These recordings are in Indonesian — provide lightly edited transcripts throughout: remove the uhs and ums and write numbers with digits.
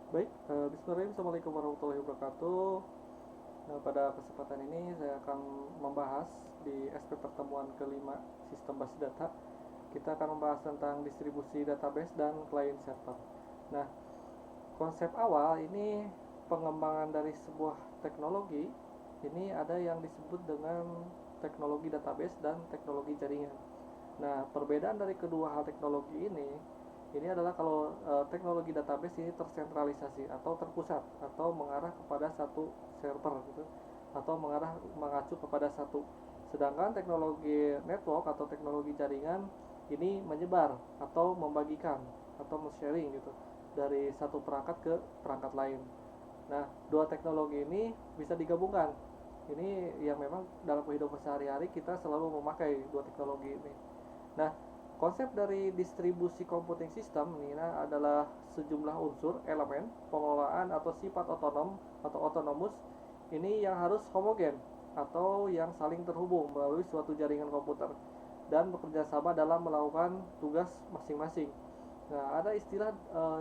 Baik, bismillahirrahmanirrahim. Assalamualaikum warahmatullahi wabarakatuh. Nah, pada kesempatan ini saya akan membahas di aspek pertemuan kelima sistem basis data. Kita akan membahas tentang distribusi database dan client server. Nah, konsep awal ini pengembangan dari sebuah teknologi. Ini ada yang disebut dengan teknologi database dan teknologi jaringan. Nah, perbedaan dari kedua hal teknologi ini adalah kalau teknologi database ini tersentralisasi atau terpusat atau mengarah kepada satu server gitu, atau mengacu kepada satu. Sedangkan teknologi network atau teknologi jaringan ini menyebar atau membagikan atau sharing gitu dari satu perangkat ke perangkat lain. Nah, dua teknologi ini bisa digabungkan. Ini yang memang dalam kehidupan sehari-hari kita selalu memakai dua teknologi ini. Nah, konsep dari distribusi computing system ini adalah sejumlah unsur, elemen, pengelolaan atau sifat otonom atau autonomous ini yang harus homogen atau yang saling terhubung melalui suatu jaringan komputer dan bekerja sama dalam melakukan tugas masing-masing. Nah, ada istilah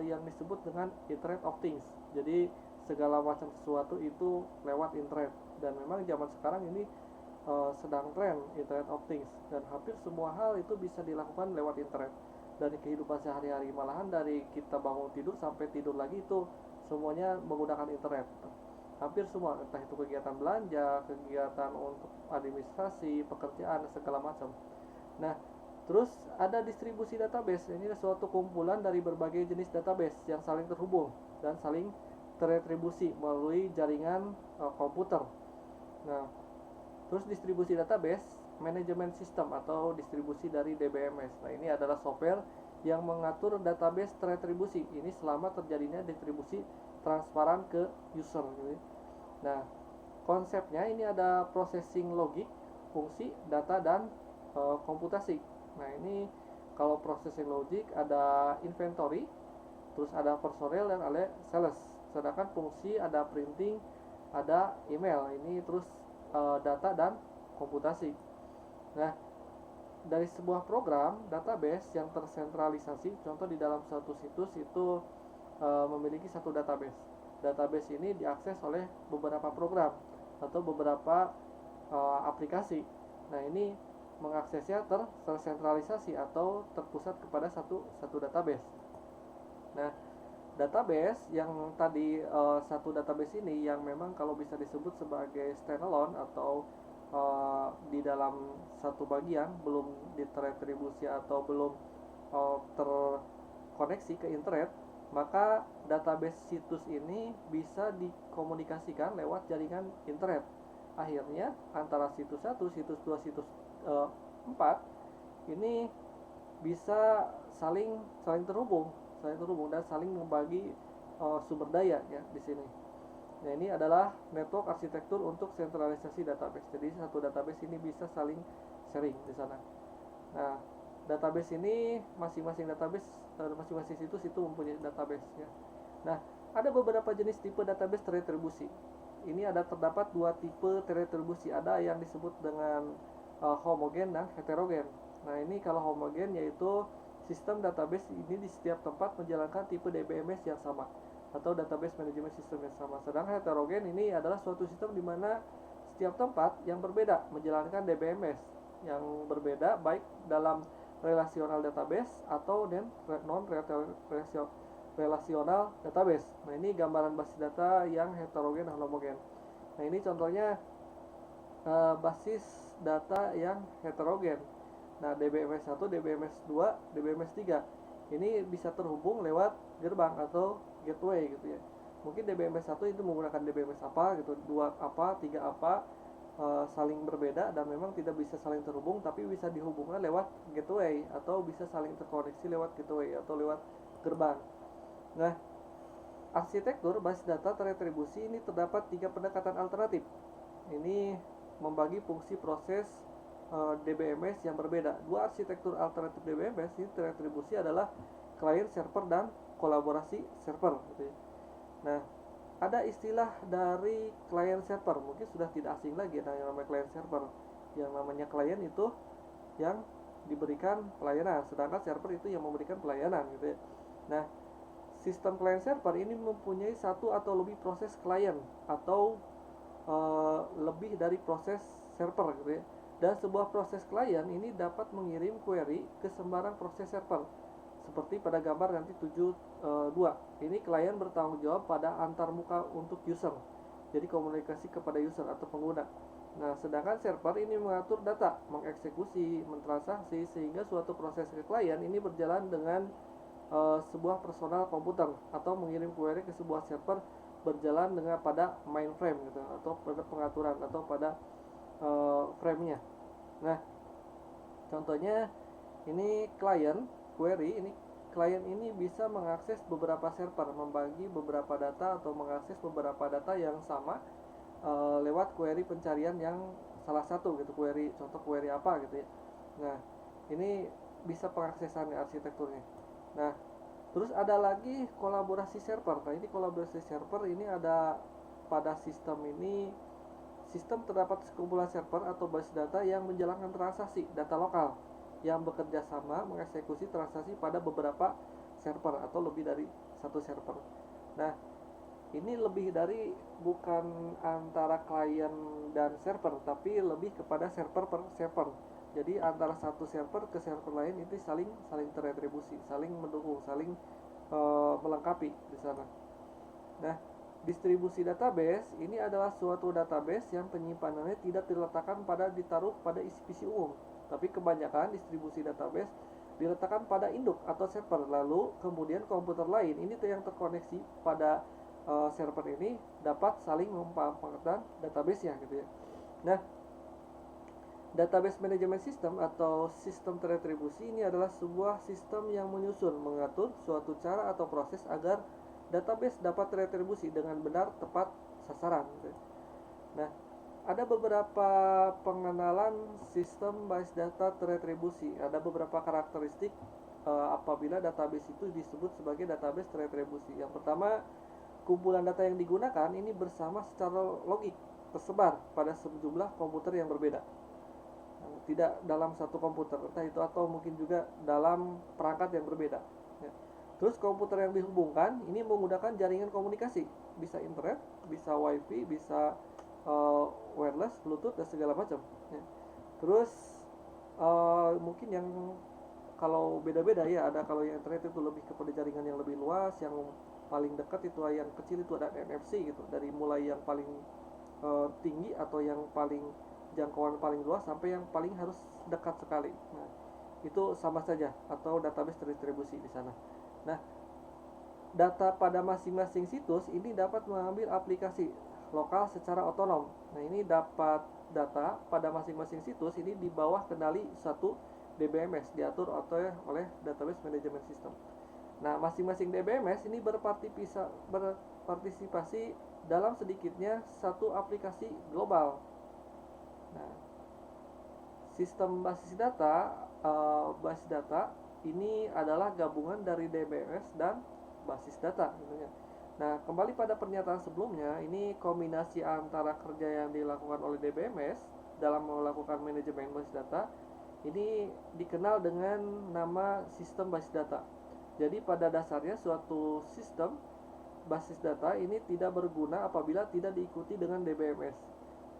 yang disebut dengan Internet of Things. Jadi segala macam sesuatu itu lewat internet, dan memang zaman sekarang ini sedang tren Internet of Things, dan hampir semua hal itu bisa dilakukan lewat internet dari kehidupan sehari-hari, malahan dari kita bangun tidur sampai tidur lagi itu semuanya menggunakan internet. Hampir semua, entah itu kegiatan belanja, kegiatan untuk administrasi, pekerjaan, segala macam. Nah, terus ada distribusi database. Ini adalah suatu kumpulan dari berbagai jenis database yang saling terhubung dan saling teretribusi melalui jaringan komputer. Nah, terus distribusi database, manajemen sistem atau distribusi dari DBMS. Nah, ini adalah software yang mengatur database teretribusi. Ini selama terjadinya distribusi transparan ke user. Nah, konsepnya ini ada processing logik, fungsi, data, dan komputasi. Nah, ini kalau processing logik ada inventory, terus ada personel dan ada sales. Sedangkan fungsi ada printing, ada email. Ini terus data dan komputasi. Nah, dari sebuah program database yang tersentralisasi, contoh di dalam satu situs itu memiliki satu database. Database ini diakses oleh beberapa program atau beberapa aplikasi. Nah, ini mengaksesnya tersentralisasi atau terpusat kepada satu database. Nah, database yang tadi satu database ini yang memang kalau bisa disebut sebagai standalone atau di dalam satu bagian belum diteretribusi atau belum terkoneksi ke internet, maka database situs ini bisa dikomunikasikan lewat jaringan internet. Akhirnya antara situs 1, situs 2, situs 4 ini bisa saling saling terhubung, dan saling membagi sumber daya ya di sini. Nah, ini adalah network arsitektur untuk sentralisasi database. Jadi satu database ini bisa saling sharing di sana. Nah, database ini masing-masing situs itu mempunyai database ya. Nah, ada beberapa jenis tipe database teretribusi. Ini terdapat dua tipe teretribusi. Ada yang disebut dengan homogen dan heterogen. Nah, ini kalau homogen yaitu sistem database ini di setiap tempat menjalankan tipe DBMS yang sama atau database management system yang sama. Sedang heterogen ini adalah suatu sistem di mana setiap tempat yang berbeda menjalankan DBMS yang berbeda, baik dalam relasional database atau non relasional database. Nah, ini gambaran basis data yang heterogen dan homogen. Nah, ini contohnya basis data yang heterogen. Nah, DBMS 1, DBMS 2, DBMS 3 ini bisa terhubung lewat gerbang atau gateway gitu ya. Mungkin DBMS 1 itu menggunakan DBMS apa gitu, 2 apa, 3 apa, saling berbeda dan memang tidak bisa saling terhubung, tapi bisa dihubungkan lewat gateway atau bisa saling terkoneksi lewat gateway atau lewat gerbang. Nah, arsitektur basis data teretribusi ini terdapat tiga pendekatan alternatif. Ini membagi fungsi proses DBMS yang berbeda. Dua arsitektur alternatif DBMS ini teretribusi adalah client server dan kolaborasi server gitu ya. Nah, ada istilah dari client server, mungkin sudah tidak asing lagi yang namanya client server. Yang namanya client itu yang diberikan pelayanan, sedangkan server itu yang memberikan pelayanan gitu ya. Nah, sistem client server ini mempunyai satu atau lebih proses klien atau lebih dari proses server gitu ya. Dan sebuah proses klien ini dapat mengirim query ke sembarang proses server. Seperti pada gambar nanti 7.2. Ini klien bertanggung jawab pada antarmuka untuk user. Jadi komunikasi kepada user atau pengguna. Nah, sedangkan server ini mengatur data, mengeksekusi, mentransaksi sehingga suatu proses ke klien ini berjalan dengan sebuah personal komputer atau mengirim query ke sebuah server berjalan dengan pada mainframe gitu atau pada pengaturan atau pada frame-nya. Nah, contohnya ini klien query ini klien ini bisa mengakses beberapa server, membagi beberapa data atau mengakses beberapa data yang sama lewat query pencarian yang salah satu gitu, query contoh query apa gitu ya. Nah, ini bisa pengaksesan arsitekturnya. Nah, terus ada lagi kolaborasi server. Nah, ini kolaborasi server ini ada pada sistem ini. Sistem terdapat sekumpulan server atau basis data yang menjalankan transaksi data lokal yang bekerja sama mengeksekusi transaksi pada beberapa server atau lebih dari satu server. Nah, ini lebih dari bukan antara klien dan server, tapi lebih kepada server per server. Jadi antara satu server ke server lain itu saling terretribusi, saling mendukung, saling melengkapi di sana. Nah, distribusi database ini adalah suatu database yang penyimpanannya tidak ditaruh pada isi PC umum, tapi kebanyakan distribusi database diletakkan pada induk atau server, lalu kemudian komputer lain ini yang terkoneksi pada server ini dapat saling memanfaatkan database-nya gitu ya. Nah, database management system atau sistem terretribusi ini adalah sebuah sistem yang menyusun, mengatur suatu cara atau proses agar database dapat terretribusi dengan benar, tepat sasaran gitu. Nah, ada beberapa pengenalan sistem basis data terretribusi. Ada beberapa karakteristik apabila database itu disebut sebagai database terretribusi. Yang pertama, kumpulan data yang digunakan ini bersama secara logik tersebar pada sejumlah komputer yang berbeda. Tidak dalam satu komputer, entah itu atau mungkin juga dalam perangkat yang berbeda. Terus komputer yang dihubungkan ini menggunakan jaringan komunikasi, bisa internet, bisa wifi, bisa wireless, bluetooth dan segala macam. Terus mungkin yang kalau beda-beda ya, ada kalau yang internet itu lebih kepada jaringan yang lebih luas, yang paling dekat itu yang kecil itu ada NFC gitu, dari mulai yang paling tinggi atau yang paling jangkauan paling luas sampai yang paling harus dekat sekali. Nah, itu sama saja atau database terdistribusi di sana. Nah, data pada masing-masing situs ini dapat mengambil aplikasi lokal secara otonom. Nah, ini dapat data pada masing-masing situs ini di bawah kendali satu DBMS, diatur oleh Database Management System. Nah, masing-masing DBMS ini berpartisipasi dalam sedikitnya satu aplikasi global. Nah, sistem basis data ini adalah gabungan dari DBMS dan basis data tentunya. Nah, kembali pada pernyataan sebelumnya, ini kombinasi antara kerja yang dilakukan oleh DBMS dalam melakukan manajemen basis data ini dikenal dengan nama sistem basis data. Jadi pada dasarnya suatu sistem basis data ini tidak berguna apabila tidak diikuti dengan DBMS.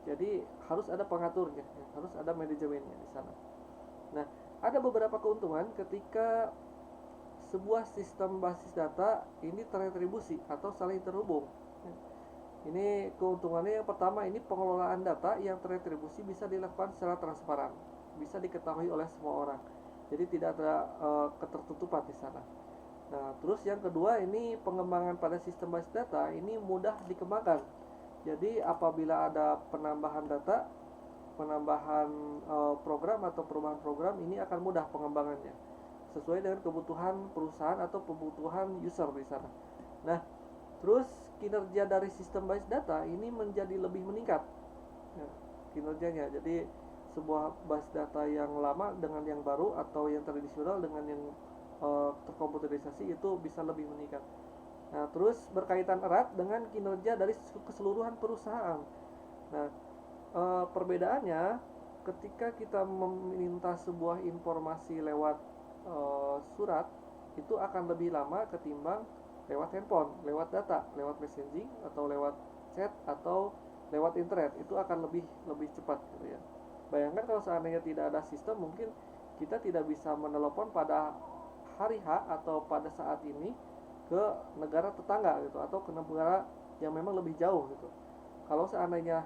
Jadi harus ada pengaturnya, harus ada manajemennya di sana. Nah, ada beberapa keuntungan ketika sebuah sistem basis data ini terretribusi atau saling terhubung. Ini keuntungannya yang pertama, ini pengelolaan data yang terretribusi bisa dilakukan secara transparan, bisa diketahui oleh semua orang. Jadi tidak ada ketertutupan di sana. Nah, terus yang kedua, ini pengembangan pada sistem basis data ini mudah dikembangkan. Jadi apabila ada penambahan data, penambahan program atau perubahan program, ini akan mudah pengembangannya sesuai dengan kebutuhan perusahaan atau kebutuhan user di sana. Nah, terus kinerja dari sistem basis data ini menjadi lebih meningkat kinerjanya. Jadi sebuah basis data yang lama dengan yang baru atau yang tradisional dengan yang terkomputerisasi itu bisa lebih meningkat. Nah, terus berkaitan erat dengan kinerja dari keseluruhan perusahaan. Nah, perbedaannya ketika kita meminta sebuah informasi lewat surat itu akan lebih lama ketimbang lewat handphone, lewat data, lewat messaging atau lewat chat atau lewat internet, itu akan lebih lebih cepat gitu ya. Bayangkan kalau seandainya tidak ada sistem, mungkin kita tidak bisa menelepon pada hari H atau pada saat ini ke negara tetangga gitu atau ke negara yang memang lebih jauh gitu. Kalau seandainya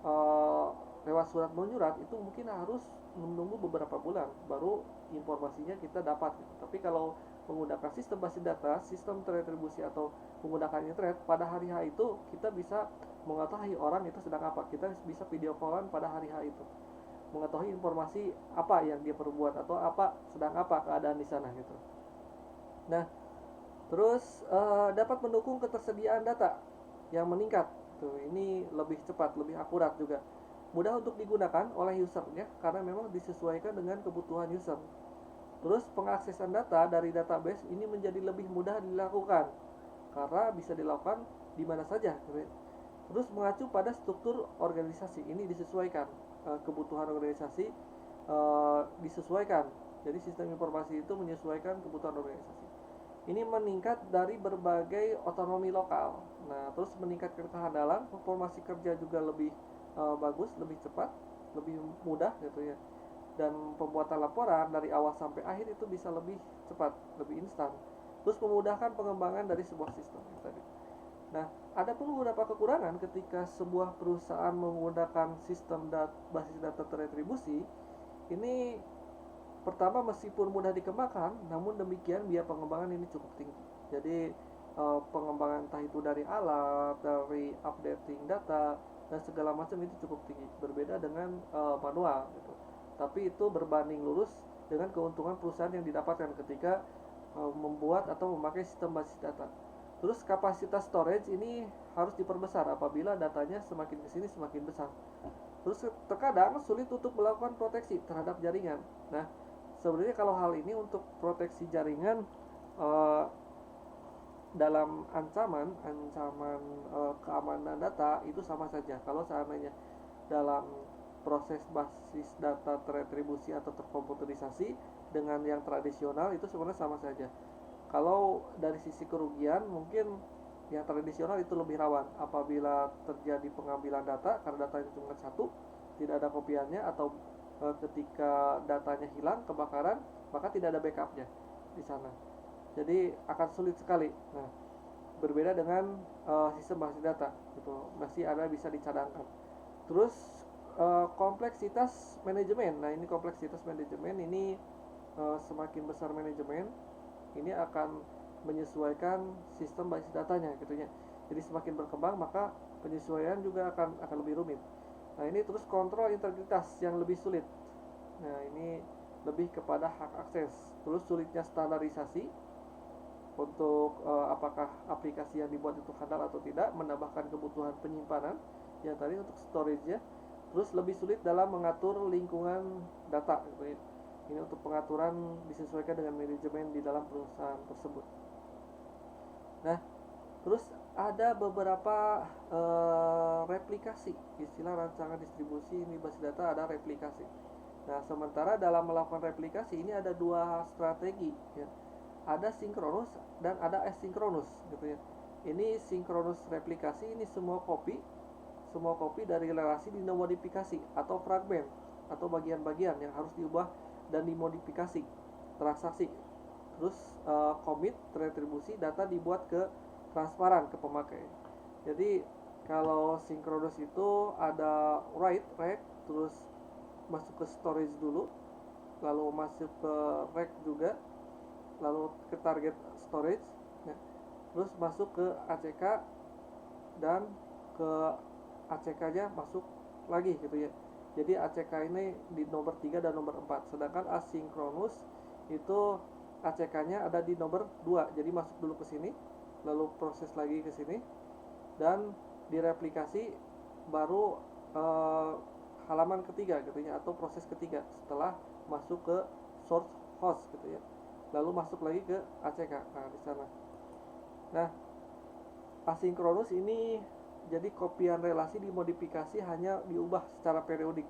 eh, lewat surat menyurat itu mungkin harus menunggu beberapa bulan baru informasinya kita dapat gitu. Tapi kalau menggunakan sistem basis data, sistem teretribusi atau menggunakan internet, pada hari H itu kita bisa mengetahui orang itu sedang apa. Kita bisa video callan pada hari H itu, mengetahui informasi apa yang dia perbuat atau apa sedang apa keadaan di sana gitu. Nah, terus dapat mendukung ketersediaan data yang meningkat. Tuh, ini lebih cepat, lebih akurat juga. Mudah untuk digunakan oleh usernya karena memang disesuaikan dengan kebutuhan user. Terus pengaksesan data dari database ini menjadi lebih mudah dilakukan karena bisa dilakukan di mana saja. Terus mengacu pada struktur organisasi ini disesuaikan, kebutuhan organisasi disesuaikan. Jadi sistem informasi itu menyesuaikan kebutuhan organisasi. Ini meningkat dari berbagai otonomi lokal. Nah, terus meningkatkan kehandalan, informasi kerja juga lebih bagus, lebih cepat, lebih mudah gitu ya. Dan pembuatan laporan dari awal sampai akhir itu bisa lebih cepat, lebih instan. Terus memudahkan pengembangan dari sebuah sistem tadi. Nah, ada pun beberapa kekurangan ketika sebuah perusahaan menggunakan sistem basis data teretribusi. Ini pertama, meskipun mudah dikembangkan, namun demikian biaya pengembangan ini cukup tinggi. Jadi pengembangan entah itu dari alat, dari updating data dan segala macam itu cukup tinggi. Berbeda dengan manual gitu. Tapi itu berbanding lurus dengan keuntungan perusahaan yang didapatkan ketika membuat atau memakai sistem basis data. Terus kapasitas storage ini harus diperbesar apabila datanya semakin kesini semakin besar. Terus terkadang sulit untuk melakukan proteksi terhadap jaringan. Nah, sebenarnya kalau hal ini untuk proteksi jaringan eh, dalam ancaman keamanan data itu sama saja. Kalau seandainya dalam proses basis data teretribusi atau terkomputerisasi dengan yang tradisional itu sebenarnya sama saja. Kalau dari sisi kerugian mungkin yang tradisional itu lebih rawan apabila terjadi pengambilan data karena data itu cuma satu, tidak ada kopiannya, atau ketika datanya hilang, kebakaran, maka tidak ada backupnya di sana. Jadi akan sulit sekali. Nah, berbeda dengan sistem basis data, gitu, masih ada bisa dicadangkan. Terus kompleksitas manajemen. Nah, ini kompleksitas manajemen ini semakin besar manajemen, ini akan menyesuaikan sistem basis datanya gitu ya. Jadi semakin berkembang maka penyesuaian juga akan lebih rumit. Nah, ini terus kontrol integritas yang lebih sulit. Nah, ini lebih kepada hak akses. Terus sulitnya standarisasi untuk apakah aplikasi yang dibuat itu handal atau tidak, menambahkan kebutuhan penyimpanan yang tadi untuk storage-nya. Terus lebih sulit dalam mengatur lingkungan data gitu ya. Ini untuk pengaturan disesuaikan dengan manajemen di dalam perusahaan tersebut. Nah, terus ada beberapa replikasi, istilah rancangan distribusi ini basis data ada replikasi. Nah, sementara dalam melakukan replikasi ini ada dua strategi ya. Ada sinkronus dan ada asinkronus gitu ya. Ini sinkronus replikasi, ini semua kopi dari relasi dimodifikasi atau fragmen atau bagian-bagian yang harus diubah dan dimodifikasi transaksi. Terus commit retribusi data dibuat ke transparan ke pemakai. Jadi kalau sinkronus itu ada write, terus masuk ke storage dulu, lalu masuk ke rack juga, lalu ke target storage, ya. Terus masuk ke ACK dan ke ACK-nya masuk lagi gitu ya. Jadi ACK ini di nomor 3 dan nomor 4. Sedangkan asinkronus itu ACK-nya ada di nomor 2. Jadi masuk dulu ke sini, lalu proses lagi ke sini, dan direplikasi baru halaman ketiga gitu ya, atau proses ketiga setelah masuk ke source host gitu ya. Lalu masuk lagi ke ACK. Nah, di sana. Nah, asinkronus ini jadi kopian relasi dimodifikasi hanya diubah secara periodik.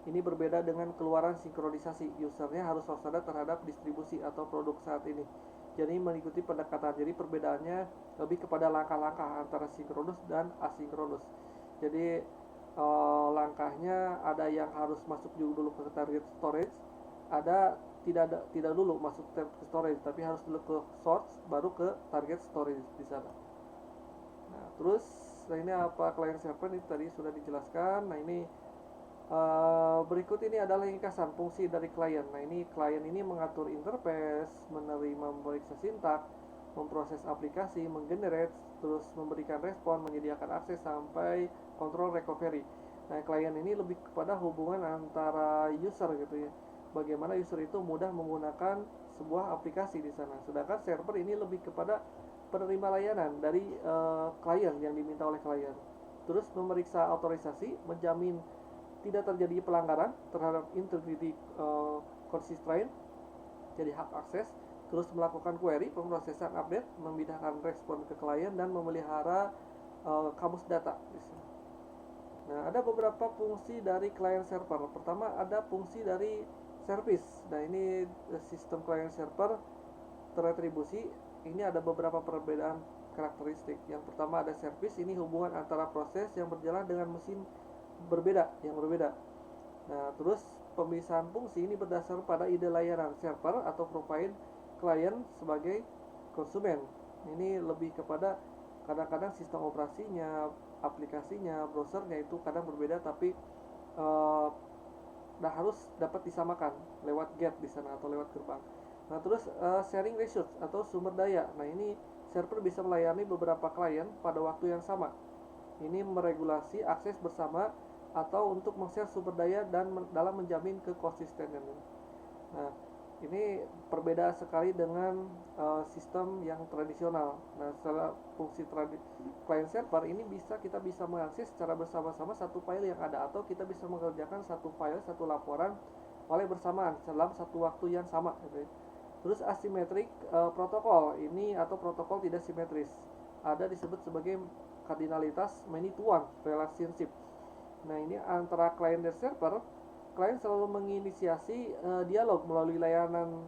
Ini berbeda dengan keluaran sinkronisasi. Usernya harus waspada terhadap distribusi atau produk saat ini. jadi mengikuti pendekatan. Jadi perbedaannya lebih kepada langkah-langkah antara sinkronus dan asinkronus. Jadi langkahnya ada yang harus masuk dulu ke target storage, ada tidak dulu masuk ke storage, tapi harus dulu ke source baru ke target storage di sana. Nah, terus ini apa client server ini tadi sudah dijelaskan. Nah, ini berikut ini adalah ringkasan fungsi dari klien. Nah, ini klien ini mengatur interface, menerima, memeriksa sintak, memproses aplikasi, menggenerate, terus memberikan respon, menyediakan akses sampai kontrol recovery. Nah, klien ini lebih kepada hubungan antara user gitu ya. Bagaimana user itu mudah menggunakan sebuah aplikasi di sana. Sedangkan server ini lebih kepada penerima layanan dari klien yang diminta oleh klien. Terus memeriksa otorisasi, menjamin tidak terjadi pelanggaran terhadap integrity constraint, jadi hak akses, terus melakukan query, pemrosesan update, memindahkan respon ke klien, dan memelihara kamus data. Nah, ada beberapa fungsi dari client server. Pertama, ada fungsi dari service. Nah, ini sistem client server teretribusi. Ini ada beberapa perbedaan karakteristik. Yang pertama ada service, ini hubungan antara proses yang berjalan dengan mesin yang berbeda. Nah, terus pemisahan fungsi ini berdasar pada ide layanan server atau profile klien sebagai konsumen. Ini lebih kepada kadang-kadang sistem operasinya, aplikasinya, browsernya itu kadang berbeda, tapi harus dapat disamakan lewat gate di sana atau lewat gerbang. Nah, terus sharing resource atau sumber daya. Nah, ini server bisa melayani beberapa klien pada waktu yang sama. Ini meregulasi akses bersama atau untuk meng-share sumber daya dan dalam menjamin kekonsistenan. Nah, ini berbeda sekali dengan sistem yang tradisional. Nah, setelah fungsi client server ini kita bisa mengakses secara bersama-sama satu file yang ada, atau kita bisa mengerjakan satu file, satu laporan oleh bersamaan dalam satu waktu yang sama gitu ya. Terus asymmetric protokol ini atau protokol tidak simetris, ada disebut sebagai kardinalitas many to one relationship. Nah, ini antara klien dan server, klien selalu menginisiasi dialog melalui layanan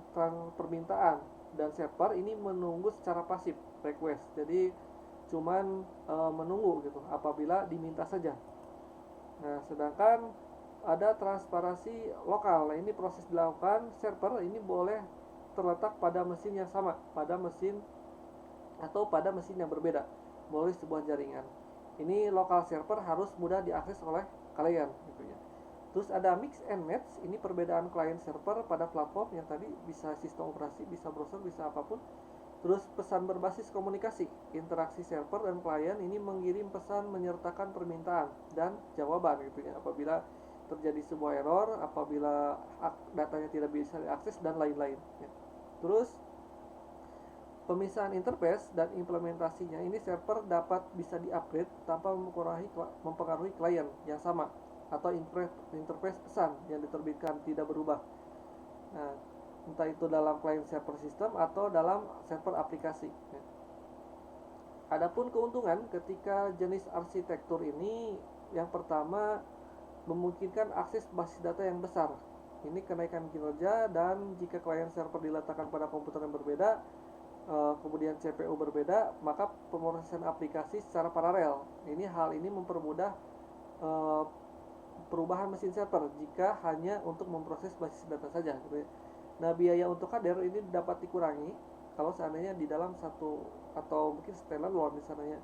permintaan, dan server ini menunggu secara pasif request. Jadi cuman menunggu gitu apabila diminta saja. Nah, sedangkan ada transparansi lokal. Nah, ini proses dilakukan server ini boleh terletak pada mesin yang sama, pada mesin atau pada mesin yang berbeda melalui sebuah jaringan. Ini local server harus mudah diakses oleh klien gitu ya. Terus ada mix and match, ini perbedaan client server pada platform yang tadi bisa sistem operasi, bisa browser, bisa apapun. Terus pesan berbasis komunikasi, interaksi server dan klien ini mengirim pesan menyertakan permintaan dan jawaban gitu ya, apabila terjadi sebuah error, apabila datanya tidak bisa diakses dan lain-lain ya. Terus pemisahan interface dan implementasinya, ini server dapat bisa di-upgrade tanpa mempengaruhi klien yang sama, atau interface pesan yang diterbitkan tidak berubah. Nah, entah itu dalam client server system atau dalam server aplikasi. Adapun keuntungan ketika jenis arsitektur ini, yang pertama memungkinkan akses basis data yang besar. Ini kenaikan kinerja, dan jika client server diletakkan pada komputer yang berbeda, kemudian CPU berbeda, maka pemrosesan aplikasi secara paralel. Hal ini mempermudah perubahan mesin server jika hanya untuk memproses basis data saja gitu ya. Nah, biaya untuk kader ini dapat dikurangi kalau seandainya di dalam satu atau mungkin standalone di sananya.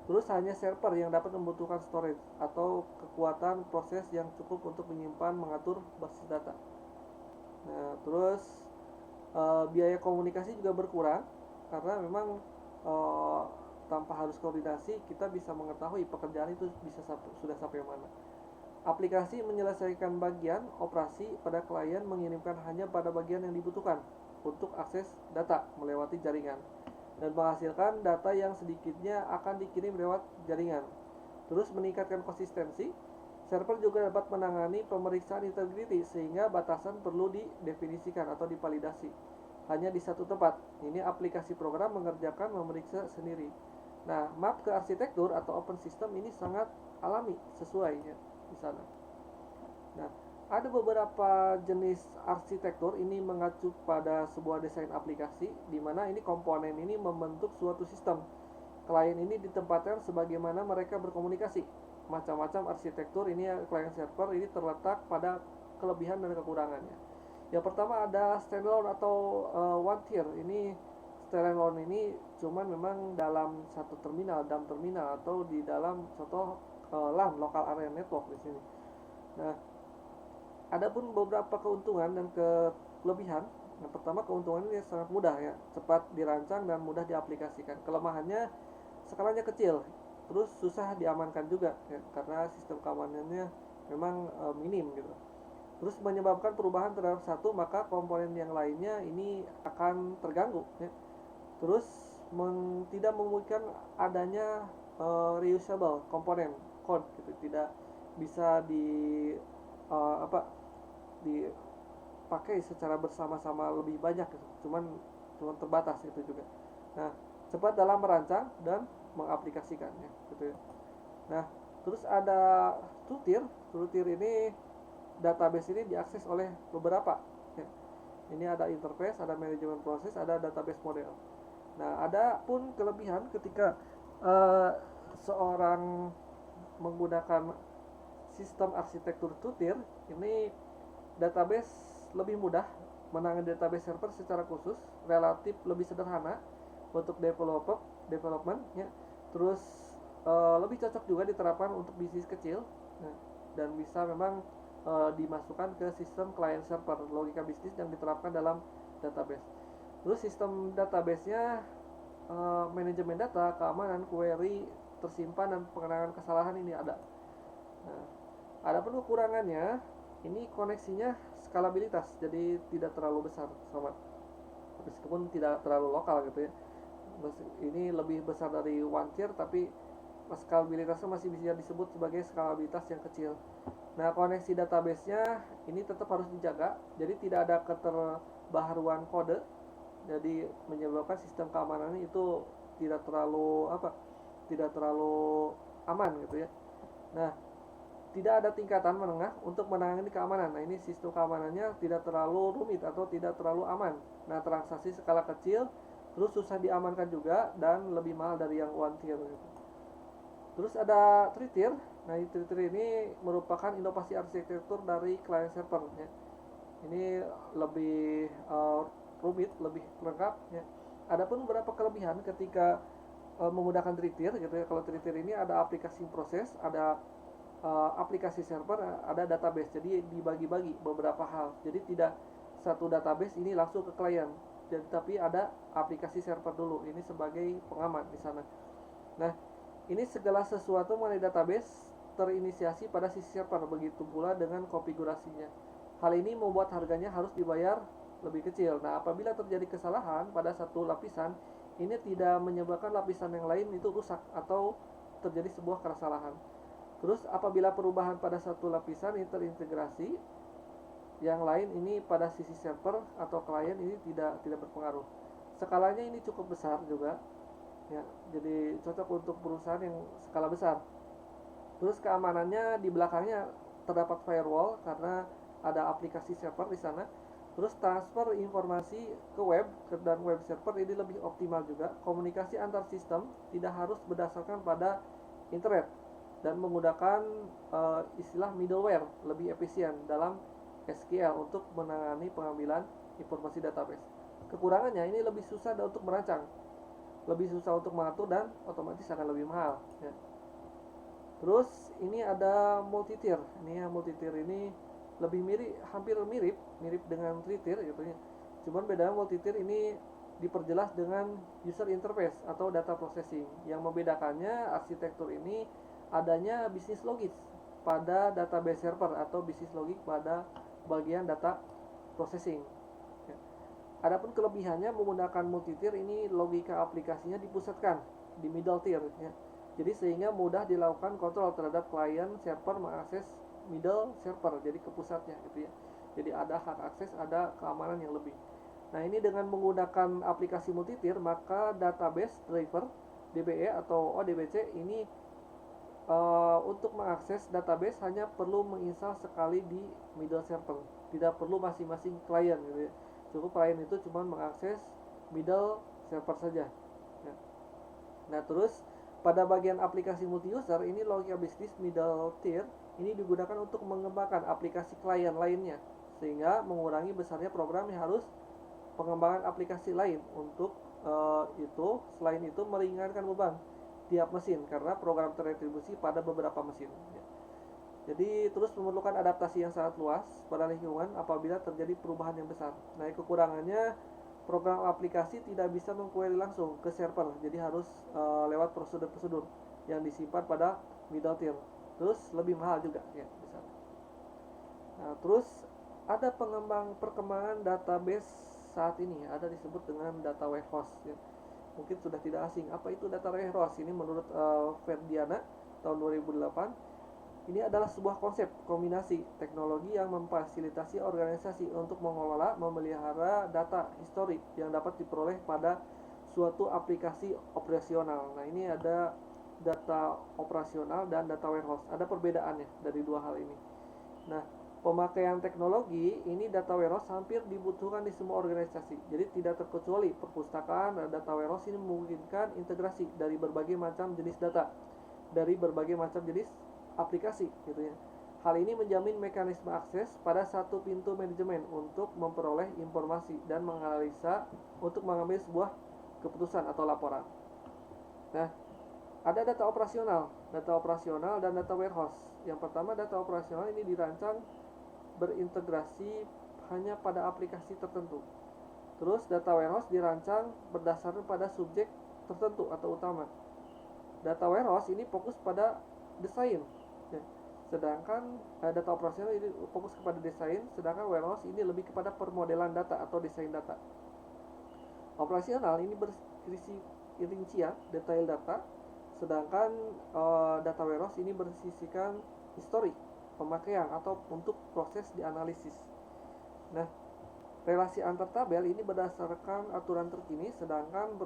Terus hanya server yang dapat membutuhkan storage atau kekuatan proses yang cukup untuk menyimpan, mengatur basis data. Nah, terus biaya komunikasi juga berkurang, karena memang tanpa harus koordinasi kita bisa mengetahui pekerjaan itu sudah sampai mana. Aplikasi menyelesaikan bagian operasi pada klien, mengirimkan hanya pada bagian yang dibutuhkan untuk akses data melewati jaringan, dan menghasilkan data yang sedikitnya akan dikirim lewat jaringan. Terus meningkatkan konsistensi, server juga dapat menangani pemeriksaan integrity sehingga batasan perlu didefinisikan atau divalidasi hanya di satu tempat. Ini aplikasi program mengerjakan memeriksa sendiri. Nah, map ke arsitektur atau open system ini sangat alami sesuai ya di sana. Nah, Ada beberapa jenis arsitektur ini mengacu pada sebuah desain aplikasi di mana ini komponen ini membentuk suatu sistem. Klien ini ditempatkan sebagaimana mereka berkomunikasi. Macam-macam arsitektur ini client server ini terletak pada kelebihan dan kekurangannya. Yang pertama ada standalone atau one tier. Ini standalone ini cuman memang dalam satu terminal, dalam terminal atau di dalam suatu LAN, local area network di sini. Nah, ada pun beberapa keuntungan dan kelebihan. Yang pertama, keuntungannya sangat mudah ya, cepat dirancang dan mudah diaplikasikan. Kelemahannya skalanya kecil, terus susah diamankan juga ya, karena sistem keamanannya memang minim gitu. Terus menyebabkan perubahan terhadap satu, maka komponen yang lainnya ini akan terganggu ya. Terus tidak memungkinkan adanya reusable komponen code gitu, tidak bisa apa dipakai secara bersama-sama lebih banyak gitu. Cuman terbatas itu juga. Nah, cepat dalam merancang dan mengaplikasikannya gitu ya. Nah, terus ada tutir. Tutir ini database ini diakses oleh beberapa ya. Ini ada interface, ada manajemen proses, ada database model. Nah, ada pun kelebihan ketika seorang menggunakan sistem arsitektur two-tier, ini database lebih mudah, menangani database server secara khusus, relatif lebih sederhana untuk development ya. Terus lebih cocok juga diterapkan untuk bisnis kecil ya, dan bisa memang dimasukkan ke sistem client server, logika bisnis yang diterapkan dalam database. Terus sistem database-nya manajemen data, keamanan, query, tersimpan dan pengenangan kesalahan ini ada. Nah, adapun kekurangannya, ini koneksinya skalabilitas, jadi tidak terlalu besar sobat. Meskipun tidak terlalu lokal gitu ya. Ini lebih besar dari one tier, tapi skalabilitasnya masih bisa disebut sebagai skalabilitas yang kecil. Nah, koneksi database-nya ini tetap harus dijaga, jadi tidak ada keterbaharuan kode, jadi menyebabkan sistem keamanannya itu tidak terlalu aman gitu ya. Nah, tidak ada tingkatan menengah untuk menangani keamanan. Nah, ini sistem keamanannya tidak terlalu rumit atau tidak terlalu aman. Nah, transaksi skala kecil, terus susah diamankan juga dan lebih mahal dari yang one tier gitu. Terus ada three tier. Nah, three tier ini merupakan inovasi arsitektur dari client server ya. Ini lebih rumit, lebih lengkap ya. Adapun beberapa kelebihan ketika menggunakan three tier gitu ya. Kalau three tier ini ada aplikasi proses, ada aplikasi server, ada database. Jadi dibagi-bagi beberapa hal. Jadi tidak satu database ini langsung ke klien. Jadi tapi ada aplikasi server dulu. Ini sebagai pengaman di sana. Nah, ini segala sesuatu mengenai database terinisiasi pada sisi server, begitu pula dengan konfigurasinya. Hal ini membuat harganya harus dibayar lebih kecil. Nah, apabila terjadi kesalahan pada satu lapisan, ini tidak menyebabkan lapisan yang lain itu rusak atau terjadi sebuah kesalahan. Terus apabila perubahan pada satu lapisan ini terintegrasi, yang lain ini pada sisi server atau klien ini tidak berpengaruh. Skalanya ini cukup besar juga ya, jadi cocok untuk perusahaan yang skala besar. Terus keamanannya di belakangnya terdapat firewall karena ada aplikasi server di sana. Terus transfer informasi ke web dan web server ini lebih optimal juga. Komunikasi antar sistem tidak harus berdasarkan pada internet dan menggunakan istilah middleware lebih efisien dalam SQL untuk menangani pengambilan informasi database. Kekurangannya ini lebih susah untuk merancang, lebih susah untuk mengatur dan otomatis akan lebih mahal ya. Terus ini ada multi-tier. Ini multi-tier ini lebih hampir mirip dengan three-tier gitu ya. Cuman bedanya multi-tier ini diperjelas dengan user interface atau data processing. Yang membedakannya arsitektur ini adanya bisnis logis pada database server atau bisnis logik pada bagian data processing. Ya. Adapun kelebihannya menggunakan multi-tier ini logika aplikasinya dipusatkan di middle tier ya. Jadi sehingga mudah dilakukan kontrol terhadap klien server mengakses middle server, jadi ke pusatnya gitu ya. Jadi ada hak akses, ada keamanan yang lebih. Nah, ini dengan menggunakan aplikasi multi-tier, maka database driver DBE atau ODBC ini untuk mengakses database hanya perlu menginstal sekali di middle server, tidak perlu masing-masing klien gitu ya. Cukup klien itu cuma mengakses middle server saja ya. Nah terus pada bagian aplikasi multi user ini logika bisnis middle tier ini digunakan untuk mengembangkan aplikasi klien lainnya, sehingga mengurangi besarnya program yang harus pengembangan aplikasi lain untuk itu. Selain itu meringankan beban tiap mesin karena program terretribusi pada beberapa mesin ya. Jadi terus memerlukan adaptasi yang sangat luas pada lingkungan apabila terjadi perubahan yang besar. Nah kekurangannya program aplikasi tidak bisa mengquery langsung ke server, jadi harus lewat prosedur-prosedur yang disimpan pada middle tier. Terus lebih mahal juga ya bisa. Nah, terus ada perkembangan database saat ini ada disebut dengan data warehouse ya. Mungkin sudah tidak asing. Apa itu data warehouse? Ini menurut Ferdiana tahun 2008, ini adalah sebuah konsep kombinasi teknologi yang memfasilitasi organisasi untuk mengelola, memelihara data historik yang dapat diperoleh pada suatu aplikasi operasional. Nah, ini ada data operasional dan data warehouse. Ada perbedaannya dari dua hal ini. Nah, pemakaian teknologi ini data warehouse hampir dibutuhkan di semua organisasi. Jadi tidak terkecuali perpustakaan. Data warehouse ini memungkinkan integrasi dari berbagai macam jenis data, dari berbagai macam jenis aplikasi gitu ya. Hal ini menjamin mekanisme akses pada satu pintu manajemen untuk memperoleh informasi dan menganalisa untuk mengambil sebuah keputusan atau laporan. Nah, ada data operasional dan data warehouse. Yang pertama, data operasional ini dirancang berintegrasi hanya pada aplikasi tertentu. Terus data warehouse dirancang berdasarkan pada subjek tertentu atau utama. Data warehouse ini fokus pada desain ya. Sedangkan data operasional ini fokus kepada desain, sedangkan warehouse ini lebih kepada permodelan data atau desain data. Operasional ini berisi rincian detail data, sedangkan data warehouse ini bersisikan histori pemakaian atau untuk proses dianalisis. Nah, relasi antar tabel ini berdasarkan aturan terkini, sedangkan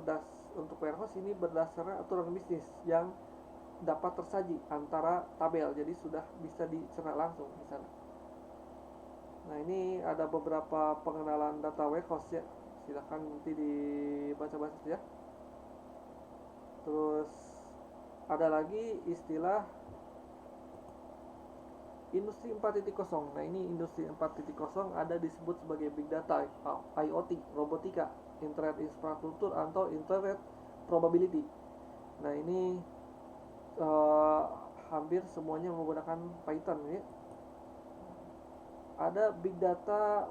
untuk warehouse ini berdasarkan aturan bisnis yang dapat tersaji antara tabel, jadi sudah bisa dicerna langsung di sana. Nah, ini ada beberapa pengenalan data warehouse ya. Silahkan nanti dibaca-baca ya. Terus ada lagi istilah Industri 4.0. Nah, ini Industri 4.0 ada disebut sebagai Big Data, IoT, robotika, Internet Infrastruktur atau Internet Probability. Nah, ini hampir semuanya menggunakan Python ya. Ada Big Data.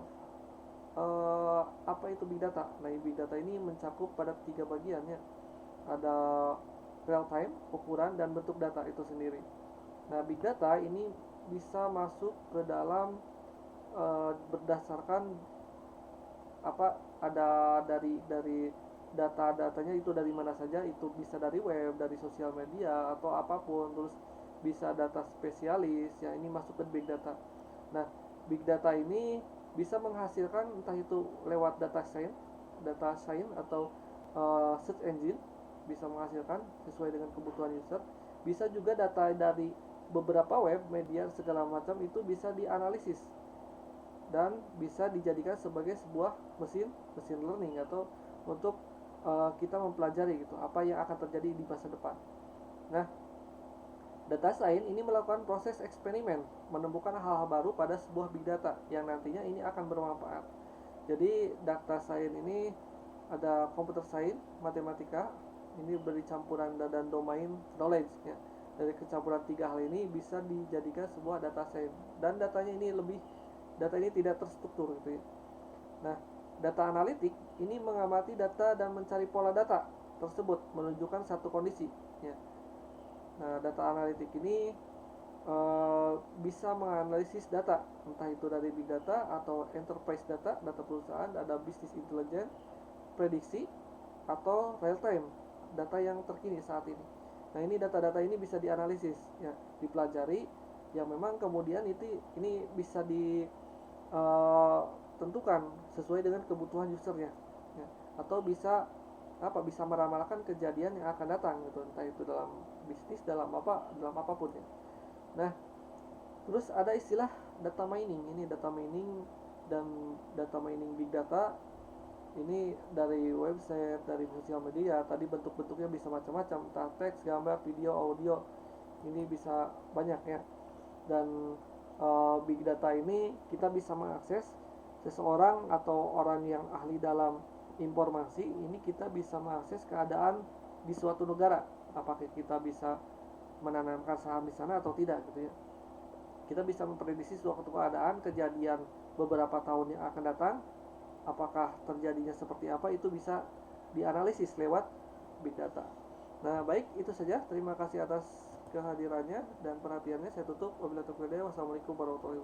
Apa itu Big Data? Nah, Big Data ini mencakup pada 3 bagian ya. Ada real time, ukuran, dan bentuk data itu sendiri. Nah, Big Data ini bisa masuk ke dalam berdasarkan ada dari data-datanya itu dari mana saja, itu bisa dari web, dari sosial media atau apapun. Terus bisa data spesialis ya, ini masuk ke Big Data. Nah, Big Data ini bisa menghasilkan entah itu lewat data science atau search engine, bisa menghasilkan sesuai dengan kebutuhan user. Bisa juga data dari beberapa web, media, segala macam itu bisa dianalisis dan bisa dijadikan sebagai sebuah mesin learning atau untuk kita mempelajari gitu apa yang akan terjadi di masa depan. Nah, data science ini melakukan proses eksperimen menemukan hal-hal baru pada sebuah big data yang nantinya ini akan bermanfaat. Jadi data science ini ada computer science, matematika, ini beri campuran dan domain knowledge ya. Dari kecampuran 3 hal ini bisa dijadikan sebuah data science, dan data ini tidak terstruktur gitu ya. Nah, data analitik ini mengamati data dan mencari pola data tersebut menunjukkan satu kondisi ya. Nah, data analitik ini bisa menganalisis data, entah itu dari big data atau enterprise data, data perusahaan, ada business intelligence, prediksi, atau real time, data yang terkini saat ini. Nah, ini data-data ini bisa dianalisis ya, dipelajari, yang memang kemudian ini bisa ditentukan sesuai dengan kebutuhan usernya ya, atau bisa bisa meramalkan kejadian yang akan datang gitu, entah itu dalam bisnis, dalam apapun ya. Nah, terus ada istilah data mining. Ini data mining dan data mining big data ini dari website, dari sosial media. Tadi bentuk-bentuknya bisa macam-macam, entah teks, gambar, video, audio. Ini bisa banyak ya. Dan big data ini kita bisa mengakses seseorang atau orang yang ahli dalam informasi. Ini kita bisa mengakses keadaan di suatu negara, apakah kita bisa menanamkan saham di sana atau tidak gitu ya. Kita bisa memprediksi suatu keadaan, kejadian beberapa tahun yang akan datang, apakah terjadinya seperti apa, itu bisa dianalisis lewat big data. Nah, baik, itu saja. Terima kasih atas kehadirannya dan perhatiannya. Saya tutup. Wabillahi taufiq. Wassalamualaikum warahmatullahi wabarakatuh.